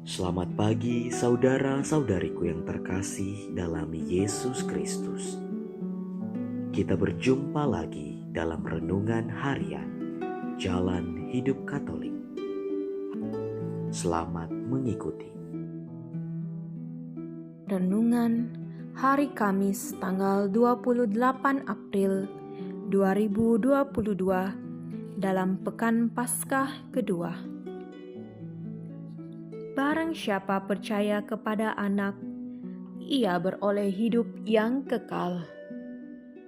Selamat pagi saudara-saudariku yang terkasih dalam Yesus Kristus. Kita berjumpa lagi dalam renungan harian Jalan Hidup Katolik. Selamat mengikuti. Renungan hari Kamis tanggal 28 April 2022 dalam Pekan Paskah kedua. Barang siapa percaya kepada Anak, ia beroleh hidup yang kekal.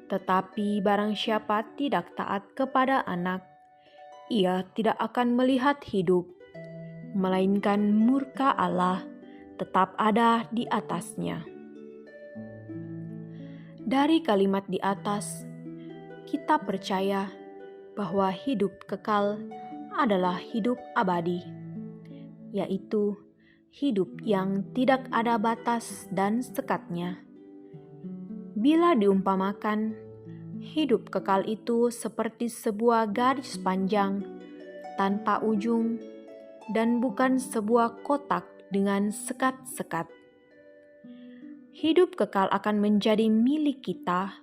Tetapi barang siapa tidak taat kepada Anak, ia tidak akan melihat hidup, melainkan murka Allah tetap ada di atasnya. Dari kalimat di atas, kita percaya bahwa hidup kekal adalah hidup abadi, yaitu hidup yang tidak ada batas dan sekatnya. Bila diumpamakan, hidup kekal itu seperti sebuah garis panjang tanpa ujung dan bukan sebuah kotak dengan sekat-sekat. Hidup kekal akan menjadi milik kita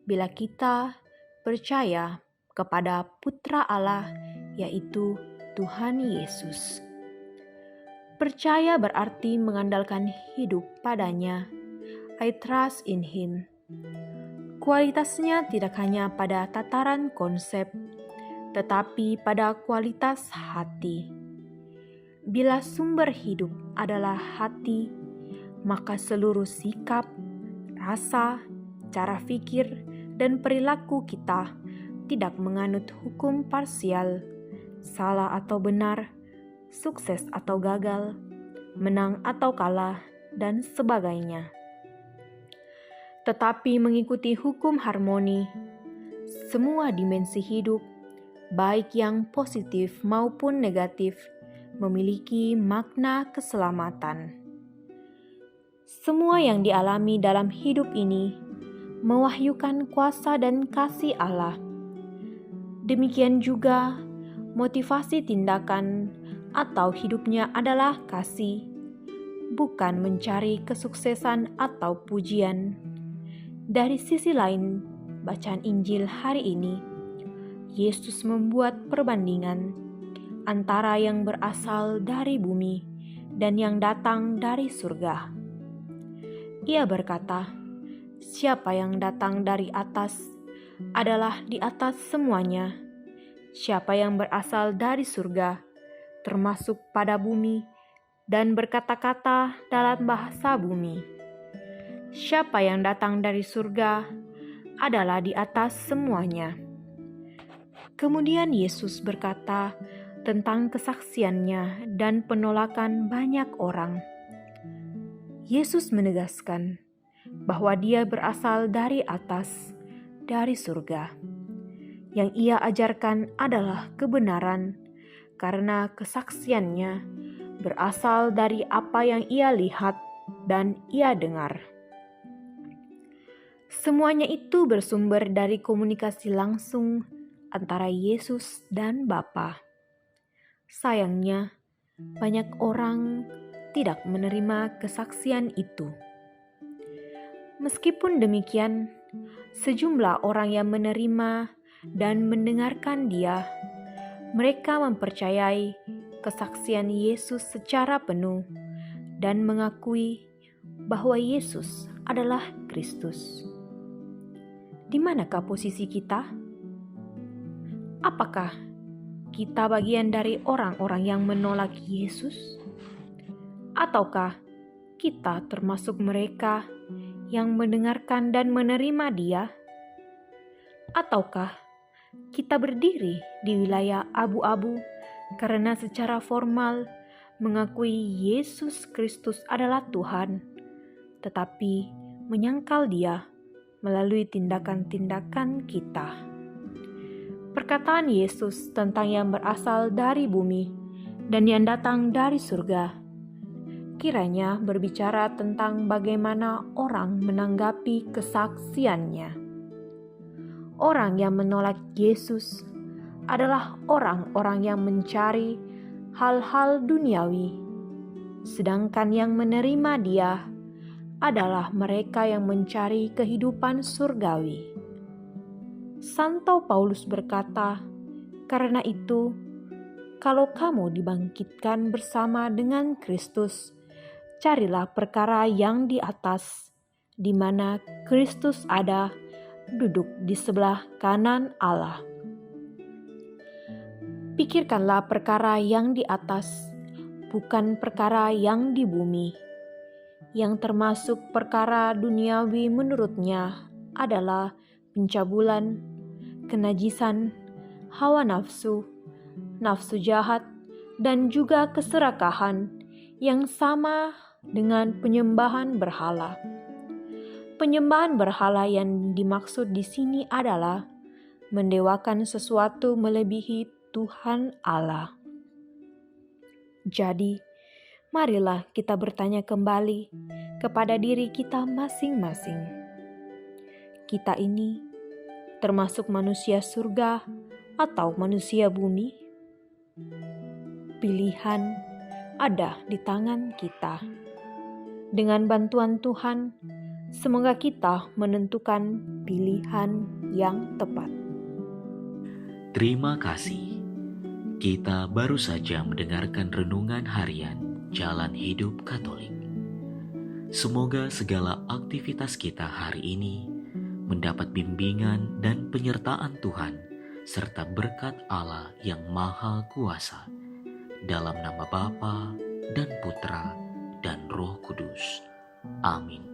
bila kita percaya kepada Putra Allah, yaitu Tuhan Yesus. Percaya berarti mengandalkan hidup padanya. I trust in Him. Kualitasnya tidak hanya pada tataran konsep, tetapi pada kualitas hati. Bila sumber hidup adalah hati, maka seluruh sikap, rasa, cara pikir, dan perilaku kita tidak menganut hukum parsial, salah atau benar, sukses atau gagal, menang atau kalah, dan sebagainya. Tetapi mengikuti hukum harmoni, semua dimensi hidup, baik yang positif maupun negatif, memiliki makna keselamatan. Semua yang dialami dalam hidup ini mewahyukan kuasa dan kasih Allah. Demikian juga motivasi tindakan atau hidupnya adalah kasih, bukan mencari kesuksesan atau pujian. Dari sisi lain, bacaan Injil hari ini, Yesus membuat perbandingan antara yang berasal dari bumi dan yang datang dari surga. Ia berkata, "Siapa yang datang dari atas adalah di atas semuanya. Siapa yang berasal dari surga termasuk pada bumi dan berkata-kata dalam bahasa bumi. Siapa yang datang dari surga adalah di atas semuanya." Kemudian Yesus berkata tentang kesaksiannya dan penolakan banyak orang. Yesus menegaskan bahwa Dia berasal dari atas, dari surga. Yang Ia ajarkan adalah kebenaran, karena kesaksiannya berasal dari apa yang Ia lihat dan Ia dengar. Semuanya itu bersumber dari komunikasi langsung antara Yesus dan Bapa. Sayangnya, banyak orang tidak menerima kesaksian itu. Meskipun demikian, sejumlah orang yang menerima dan mendengarkan Dia, mereka mempercayai kesaksian Yesus secara penuh dan mengakui bahwa Yesus adalah Kristus. Di manakah posisi kita? Apakah kita bagian dari orang-orang yang menolak Yesus? Ataukah kita termasuk mereka yang mendengarkan dan menerima Dia? Ataukah kita berdiri di wilayah abu-abu karena secara formal mengakui Yesus Kristus adalah Tuhan, tetapi menyangkal Dia melalui tindakan-tindakan kita. Perkataan Yesus tentang yang berasal dari bumi dan yang datang dari surga kiranya berbicara tentang bagaimana orang menanggapi kesaksiannya. Orang yang menolak Yesus adalah orang-orang yang mencari hal-hal duniawi, sedangkan yang menerima Dia adalah mereka yang mencari kehidupan surgawi. Santo Paulus berkata, "Karena itu, kalau kamu dibangkitkan bersama dengan Kristus, carilah perkara yang di atas, di mana Kristus ada, duduk di sebelah kanan Allah. Pikirkanlah perkara yang di atas, bukan perkara yang di bumi." Yang termasuk perkara duniawi menurutnya adalah pencabulan, kenajisan, hawa nafsu, nafsu jahat, dan juga keserakahan yang sama dengan penyembahan berhala. Penyembahan berhala yang dimaksud di sini adalah mendewakan sesuatu melebihi Tuhan Allah. Jadi, marilah kita bertanya kembali kepada diri kita masing-masing. Kita ini termasuk manusia surga atau manusia bumi? Pilihan ada di tangan kita. Dengan bantuan Tuhan, semoga kita menentukan pilihan yang tepat. Terima kasih. Kita baru saja mendengarkan renungan harian Jalan Hidup Katolik. Semoga segala aktivitas kita hari ini mendapat bimbingan dan penyertaan Tuhan serta berkat Allah yang Maha Kuasa. Dalam nama Bapa dan Putra dan Roh Kudus. Amin.